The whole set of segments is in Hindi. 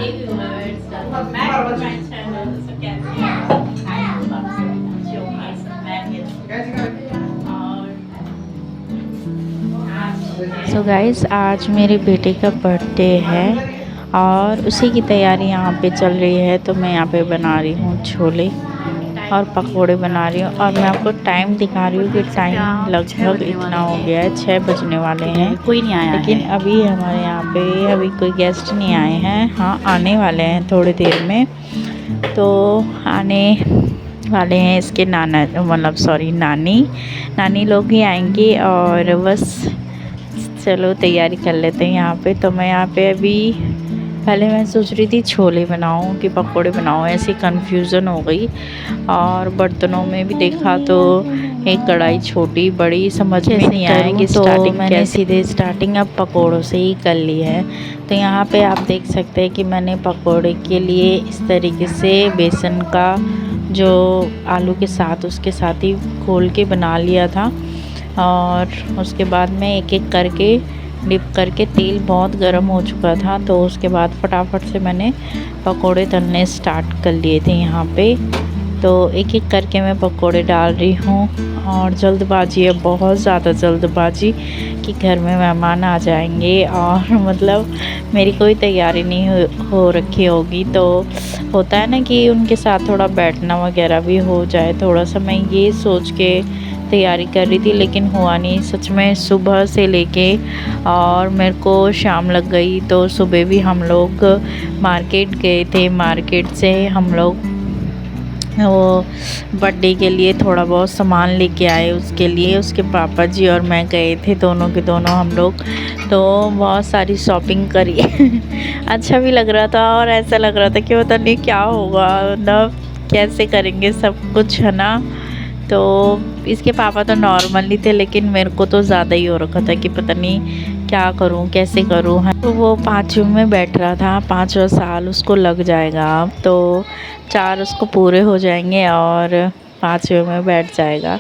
Hey viewers, welcome back to my channel. So कैसे हैं आप? I hope आप सभी अच्छे होंगे। सब मैं भी अच्छी हूँ। और आज सो गाइस आज मेरे बेटे का बर्थडे है और उसी की तैयारी यहाँ पे चल रही है। तो मैं यहाँ पे बना रही हूँ छोले और पकोड़े बना रही हूँ और मैं आपको टाइम दिखा रही हूँ कि टाइम लगभग इतना हो गया है, 6 बजने वाले हैं। कोई नहीं आया लेकिन है। अभी हमारे यहाँ पे अभी कोई गेस्ट नहीं आए हैं। हाँ, आने वाले हैं थोड़ी देर में। तो आने वाले हैं इसके नाना, मतलब सॉरी नानी लोग ही आएंगे। और बस चलो तैयारी कर लेते हैं यहाँ पे। तो मैं यहाँ पे अभी पहले मैं सोच रही थी छोले बनाऊँ कि पकोड़े बनाऊँ, ऐसी कन्फ्यूज़न हो गई। और बर्तनों में भी देखा तो एक कढ़ाई छोटी बड़ी समझ में नहीं आया कि स्टार्टिंग मैंने सीधे स्टार्टिंग अब पकोड़ों से ही कर ली है। तो यहाँ पे आप देख सकते हैं कि मैंने पकोड़े के लिए इस तरीके से बेसन का जो आलू के साथ उसके साथ ही घोल के बना लिया था। और उसके बाद में एक एक करके डिप करके, तेल बहुत गर्म हो चुका था तो उसके बाद फटाफट से मैंने पकोड़े तलने स्टार्ट कर लिए थे यहाँ पे। तो एक एक करके मैं पकोड़े डाल रही हूँ और जल्दबाजी है, बहुत ज़्यादा जल्दबाजी कि घर में मेहमान आ जाएंगे और मतलब मेरी कोई तैयारी नहीं हो रखी होगी। तो होता है ना कि उनके साथ थोड़ा बैठना वगैरह भी हो जाए। थोड़ा सा मैं ये सोच के तैयारी कर रही थी लेकिन हुआ नहीं। सच में सुबह से लेके और मेरे को शाम लग गई। तो सुबह भी हम लोग मार्केट गए थे, मार्केट से हम लोग वो बर्थडे के लिए थोड़ा बहुत सामान लेके आए। उसके लिए उसके पापा जी और मैं गए थे, दोनों के दोनों हम लोग। तो बहुत सारी शॉपिंग करी अच्छा भी लग रहा था और ऐसा लग रहा था कि पता नहीं क्या होगा, मतलब कैसे करेंगे सब कुछ, है ना। तो इसके पापा तो नॉर्मल ही थे लेकिन मेरे को तो ज़्यादा ही हो रखा था कि पता नहीं क्या करूं कैसे करूं। तो वो 5वीं में बैठ रहा था, 5वां साल उसको लग जाएगा अब। तो 4 उसको पूरे हो जाएंगे और 5वीं में बैठ जाएगा।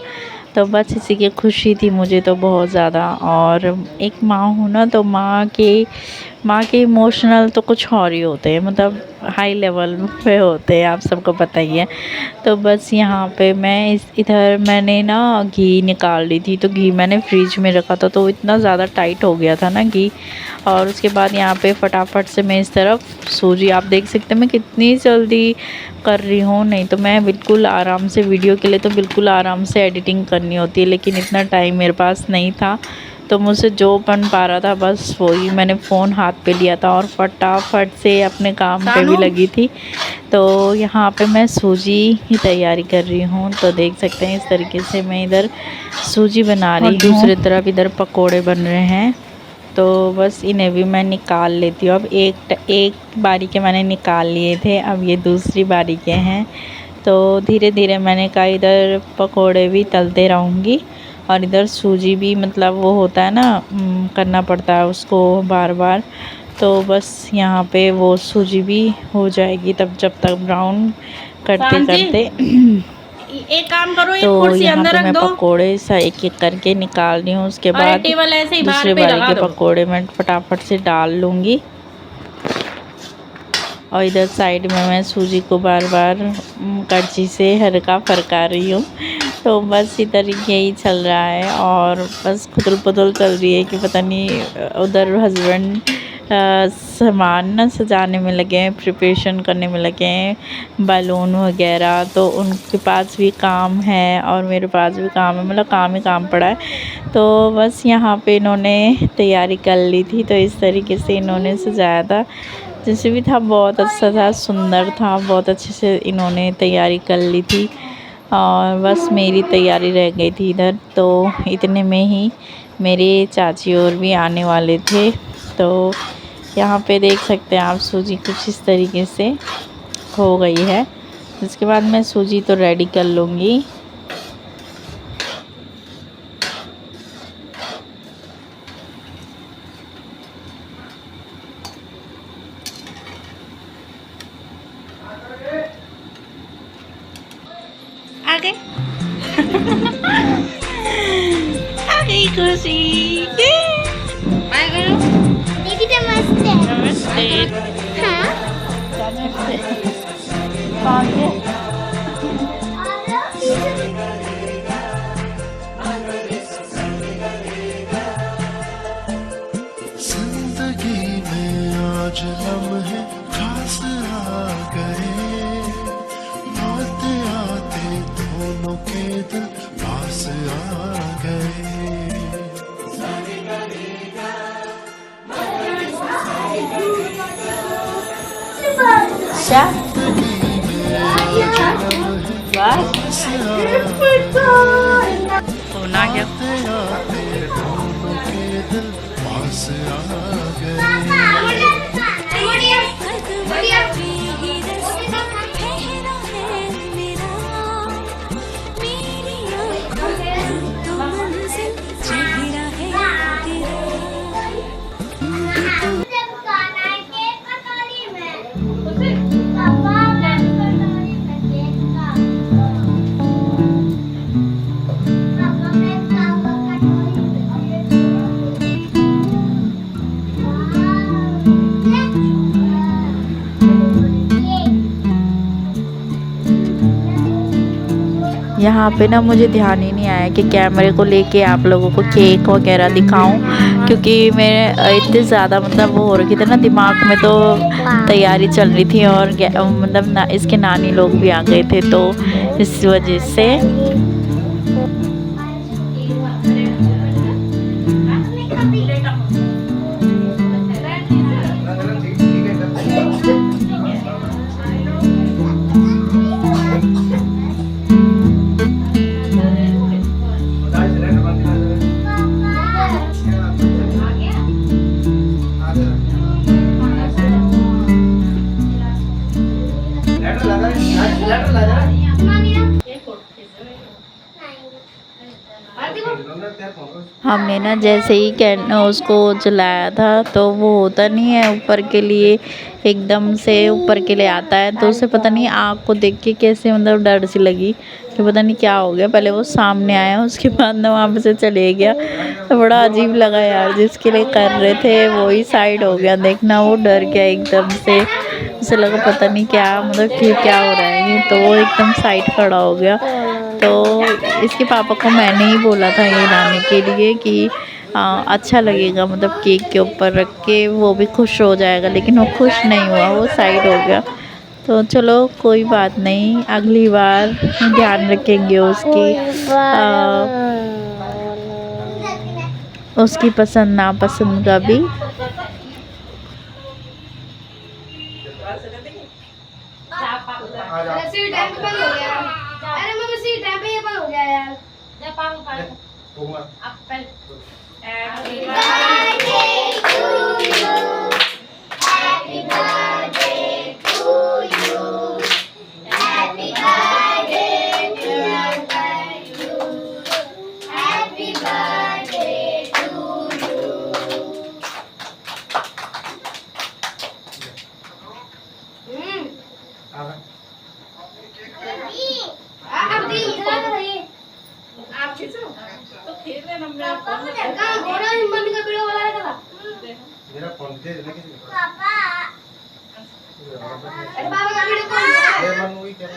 तो बस इसी की खुशी थी मुझे तो बहुत ज़्यादा। और एक माँ हूँ ना, तो माँ के इमोशनल तो कुछ और ही होते हैं, मतलब हाई लेवल पे होते हैं, आप सबको पता ही है। तो बस यहाँ पे मैं इधर मैंने ना घी निकाल ली थी। तो घी मैंने फ्रिज में रखा था तो इतना ज़्यादा टाइट हो गया था ना घी। और उसके बाद यहाँ पे फटाफट से मैं इस तरफ सूजी, आप देख सकते हैं मैं कितनी जल्दी कर रही हूँ। नहीं तो मैं बिल्कुल आराम से, वीडियो के लिए तो बिल्कुल आराम से एडिटिंग करनी होती है, लेकिन इतना टाइम मेरे पास नहीं था। तो मुझसे जो बन पा रहा था बस वही, मैंने फ़ोन हाथ पे लिया था और फटाफट से अपने काम पे भी लगी थी। तो यहाँ पे मैं सूजी की तैयारी कर रही हूँ। तो देख सकते हैं इस तरीके से मैं इधर सूजी बना रही हूँ, दूसरी तरफ इधर पकोड़े बन रहे हैं। तो बस इन्हें भी मैं निकाल लेती हूँ। अब एक बारी के मैंने निकाल लिए थे, अब ये दूसरी बारी के हैं। तो धीरे धीरे मैंने कहा इधर पकोड़े भी तलते रहूँगी और इधर सूजी भी, मतलब वो होता है ना, करना पड़ता है उसको बार बार। तो बस यहाँ पे वो सूजी भी हो जाएगी तब, जब तक ब्राउन करते करते एक काम करो, एक तो कुर्सी यहाँ अंदर पे रख मैं दो पकोड़े सा एक एक करके निकाल रही हूँ। उसके और बाद टेबल ऐसे ही दूसरे बाहर पे बारी लगा के दो। पकोड़े मैं फटाफट से डाल लूँगी। और इधर साइड में मैं सूजी को बार बार कड़छी से हल्का फरका रही हूँ। तो बस इधर यही चल रहा है और बस खुदल पुदल चल रही है कि पता नहीं उधर हस्बैंड सामान ना सजाने में लगे हैं, प्रिपरेशन करने में लगे हैं, बैलून वगैरह। तो उनके पास भी काम है और मेरे पास भी काम है, मतलब काम ही काम पड़ा है। तो बस यहाँ पे इन्होंने तैयारी कर ली थी। तो इस तरीके से इन्होंने सजाया था, जैसे भी था बहुत अच्छा था, सुंदर था, बहुत अच्छे से इन्होंने तैयारी कर ली थी। और बस मेरी तैयारी रह गई थी इधर। तो इतने में ही मेरे चाची और भी आने वाले थे। तो यहाँ पे देख सकते हैं आप सूजी कुछ इस तरीके से हो गई है। इसके बाद मैं सूजी तो रेडी कर लूँगी। आ गए आ गई खुशी। दीदी नमस्ते। नमस्ते। हाँ आज लम्हे खास आ गए, आते आते दोनों के दिल पास आ गए। क्या होना क्या दोनों के दिल पास आ गए। यहाँ पे ना मुझे ध्यान ही नहीं आया कि कैमरे को लेके आप लोगों को केक वगैरह दिखाऊं, क्योंकि मेरे इतने ज़्यादा मतलब वो हो रखी थी ना दिमाग में, तो तैयारी चल रही थी और मतलब इसके नानी लोग भी आ गए थे, तो इस वजह से हमने ना जैसे ही उसको जलाया था, तो वो होता नहीं है ऊपर के लिए, एकदम से ऊपर के लिए आता है, तो उसे पता नहीं आग को देख के कैसे मतलब डर सी लगी कि पता नहीं क्या हो गया। पहले वो सामने आया, उसके बाद ना वहाँ पे से चले गया, तो बड़ा अजीब लगा यार। जिसके लिए कर रहे थे वो ही साइड हो गया, देखना वो डर गया एकदम से, उसे लगा पता नहीं क्या मतलब क्या हो रहा है ये, तो वो एकदम साइड खड़ा हो गया। तो इसके पापा को मैंने ही बोला था ये लाने के लिए कि अच्छा लगेगा मतलब केक के ऊपर रख के, वो भी खुश हो जाएगा, लेकिन वो खुश नहीं हुआ, वो साइड हो गया। तो चलो कोई बात नहीं, अगली बार ध्यान रखेंगे उसकी पसंद नापसंद का भी। अरे मम्मी सी टाइम पे ये बंद हो गया यार। मेरा फोन दे देना किसी को। पापा अरे बाबा का वीडियो कॉल ये मन वही कह रहा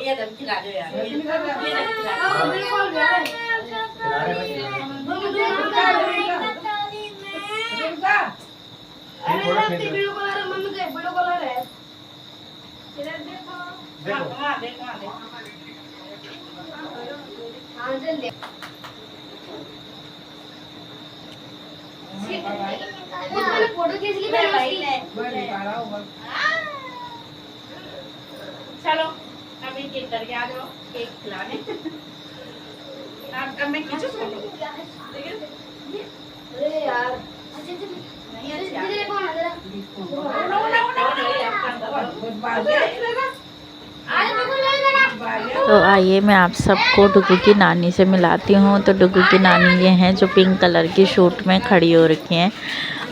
ये दम खिला दो यार, ये दम खिला दो। वीडियो कॉल यार अरे वीडियो कॉल आ रहा मम्मी का वीडियो कॉल आ रहा है। इधर देखो वहाँ देख वहाँ देख। हाँ जल्दी फोटो खींच ली मैंने उसकी। चलो अभी केक करके आ जाओ, केक खिलाने। अब मैं खींचूं फोटो? अरे यार नहीं अच्छा। इधर कौन है जरा तो आइए मैं आप सबको डुगू की नानी से मिलाती हूँ। तो डुगू की नानी ये हैं जो पिंक कलर की शूट में खड़ी हो रखी हैं,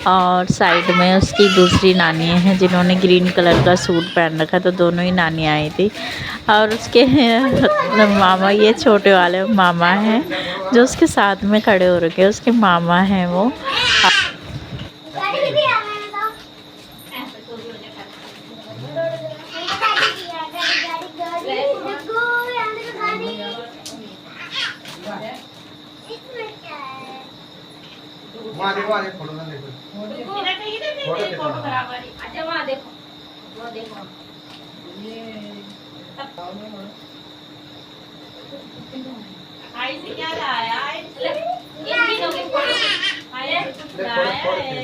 और साइड में उसकी दूसरी नानी हैं जिन्होंने ग्रीन कलर का सूट पहन रखा, तो दोनों ही नानी आई थी। और उसके मामा, ये छोटे वाले मामा हैं जो उसके साथ में खड़े हो रखे हैं, उसके मामा हैं वो। वहाँ देखो फोटो ना देखो। इधर देखिए फोटो खराब आ रही। अच्छा वहाँ देखो, वहाँ देखो। आई से क्या लाया? आई एक भी लोग आया लाया है।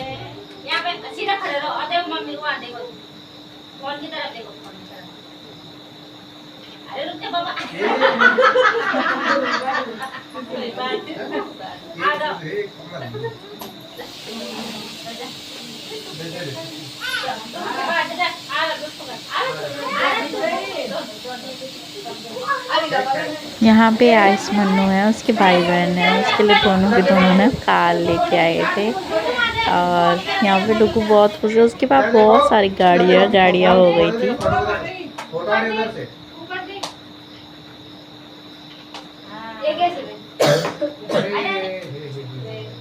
यहाँ पे सीधा खड़े रहो और देखो मम्मी को, वहाँ देखो, फोन की तरफ देखो, फोन की तरफ। अरे रुक जा बाबा। कोई बात नहीं। आ जाओ। यहाँ पे आइस मन्नू है, उसके भाई बहन है, उसके लिए दोनों के दोनों ने कार लेके आए थे। और यहाँ पे डुगू बहुत खुश है, उसके पास बहुत सारी गाड़ियाँ हो गई थी। ये कैसे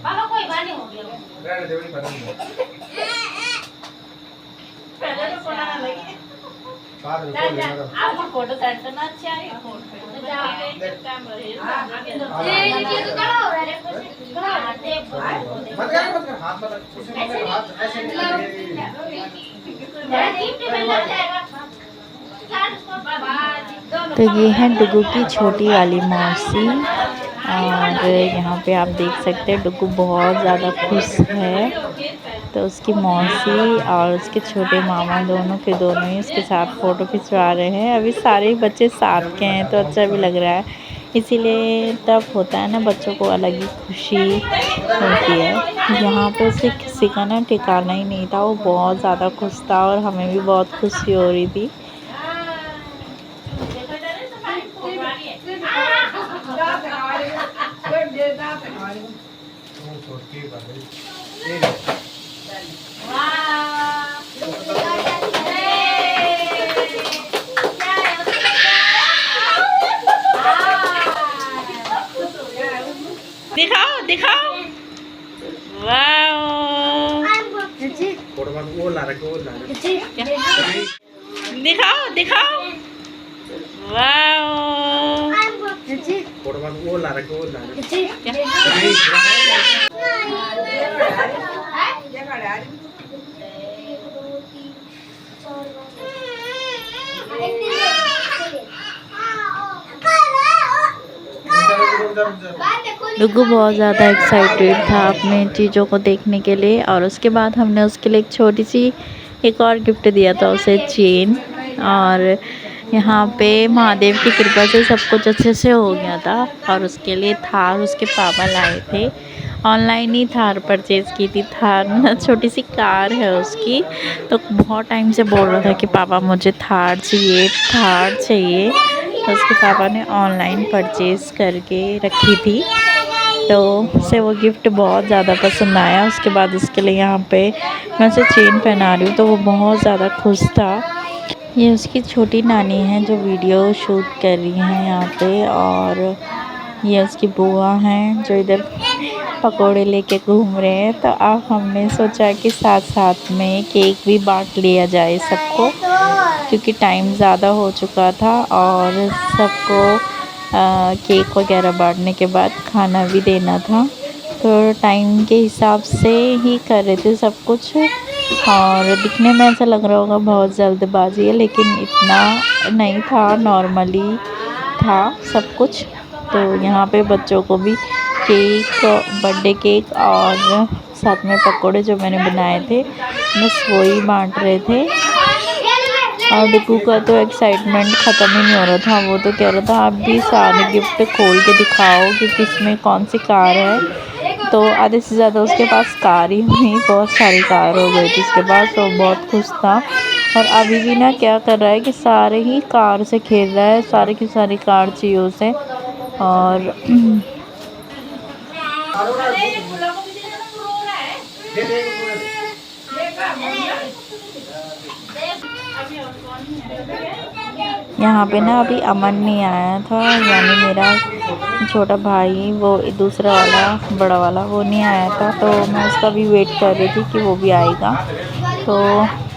बाबा कोई बात नहीं हो गया। पहले तो सोना ना लगे। आपको फोटो सेट करना अच्छा है। कैमरा है। ये तो करो अरे तो ये है डुगू की छोटी वाली मौसी। और यहाँ पे आप देख सकते हैं डुगू बहुत ज़्यादा खुश है। तो उसकी मौसी और उसके छोटे मामा दोनों के दोनों ही उसके साथ फ़ोटो खिंचवा रहे हैं। अभी सारे बच्चे साथ के हैं तो अच्छा भी लग रहा है, इसीलिए तब होता है ना, बच्चों को अलग ही खुशी होती है। यहाँ पे उसे किसी का ना ठिकाना ही नहीं था, वो बहुत ज़्यादा खुश था और हमें भी बहुत खुशी हो रही थी। दिखाओ दिखाओ, वाओ, दिखाओ दिखाओ, वाओ, डुगू बहुत ज़्यादा एक्साइटेड था अपने चीज़ों को देखने के लिए। और उसके बाद हमने उसके लिए एक छोटी सी एक और गिफ्ट दिया था उसे, चेन। और यहाँ पे महादेव की कृपा से सब कुछ अच्छे से हो गया था। और उसके लिए थार उसके पापा लाए थे, ऑनलाइन ही थार परचेज़ की थी। थार ना छोटी सी कार है उसकी, तो बहुत टाइम से बोल रहा था कि पापा मुझे थार चाहिए, थार चाहिए। तो उसके पापा ने ऑनलाइन परचेज़ करके रखी थी, तो उसे वो गिफ्ट बहुत ज़्यादा पसंद आया। उसके बाद उसके लिए यहाँ पे मैं उसे चेन पहना रही हूँ तो वो बहुत ज़्यादा खुश था। ये उसकी छोटी नानी है जो वीडियो शूट कर रही हैं यहाँ पे। और ये उसकी बुआ हैं जो इधर पकोड़े लेके घूम रहे हैं। तो अब हमने सोचा कि साथ साथ में केक भी बांट लिया जाए सबको, क्योंकि टाइम ज़्यादा हो चुका था और सबको केक वगैरह बांटने के बाद खाना भी देना था। तो टाइम के हिसाब से ही कर रहे थे सब कुछ। और दिखने में ऐसा लग रहा होगा बहुत जल्दबाजी है, लेकिन इतना नहीं था, नॉर्मली था सब कुछ। तो यहाँ पे बच्चों को भी केक, बर्थडे केक और साथ में पकोड़े जो मैंने बनाए थे बस वही बांट रहे थे। और डुगू का तो एक्साइटमेंट ख़त्म ही नहीं हो रहा था। वो तो कह रहा था आप भी सारे गिफ्ट खोल के दिखाओ कि किसमें कौन सी कार है। तो आधे से ज़्यादा उसके पास कार ही नहीं, बहुत सारी कार हो गई थी उसके पास, तो बहुत खुश था। और अभी भी ना क्या कर रहा है कि सारे ही कार से खेल रहा है, सारी की सारी कार चाहिए उसे। और यहाँ पे ना अभी अमन नहीं आया था, यानी मेरा छोटा भाई, वो दूसरा वाला बड़ा वाला वो नहीं आया था। तो मैं उसका भी वेट कर रही थी कि वो भी आएगा। तो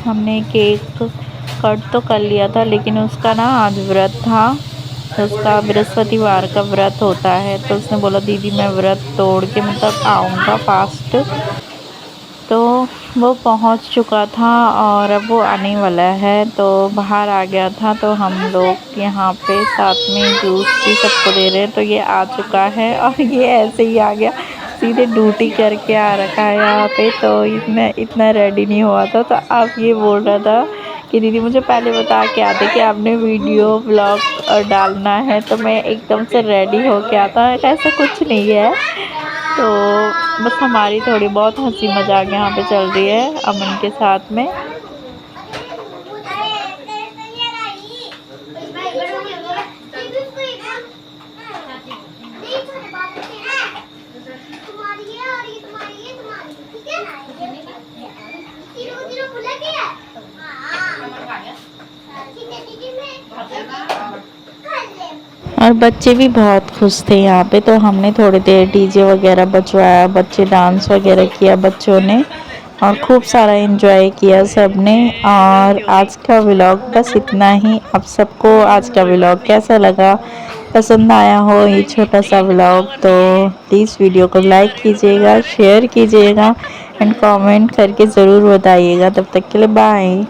हमने केक कट तो कर लिया था, लेकिन उसका ना आज व्रत था। तो उसका बृहस्पतिवार का व्रत होता है, तो उसने बोला दीदी मैं व्रत तोड़ के मतलब आऊँगा फास्ट। तो वो पहुंच चुका था और अब वो आने वाला है, तो बाहर आ गया था। तो हम लोग यहाँ पे साथ में जूस भी सबको दे रहे हैं। तो ये आ चुका है और ये ऐसे ही आ गया, सीधे ड्यूटी करके आ रखा है यहाँ पे। तो इतना रेडी नहीं हुआ था। तो अब ये बोल रहा था कि दीदी मुझे पहले बता के आते कि आपने वीडियो ब्लॉग डालना है। तो मैं एकदम से रेडी होके आता, ऐसा कुछ नहीं है। तो बस हमारी थोड़ी बहुत हंसी मजाक यहाँ पे चल रही है अमन के साथ में। और बच्चे भी बहुत खुश थे यहाँ पे। तो हमने थोड़ी देर डीजे वगैरह बजवाया, बच्चे डांस वगैरह किया बच्चों ने, और खूब सारा एंजॉय किया सब ने। और आज का व्लॉग बस इतना ही। आप सबको आज का व्लॉग कैसा लगा, पसंद आया हो ये छोटा सा व्लॉग, तो प्लीज़ वीडियो को लाइक कीजिएगा, शेयर कीजिएगा एंड कमेंट करके ज़रूर बताइएगा। तब तक के लिए बाय।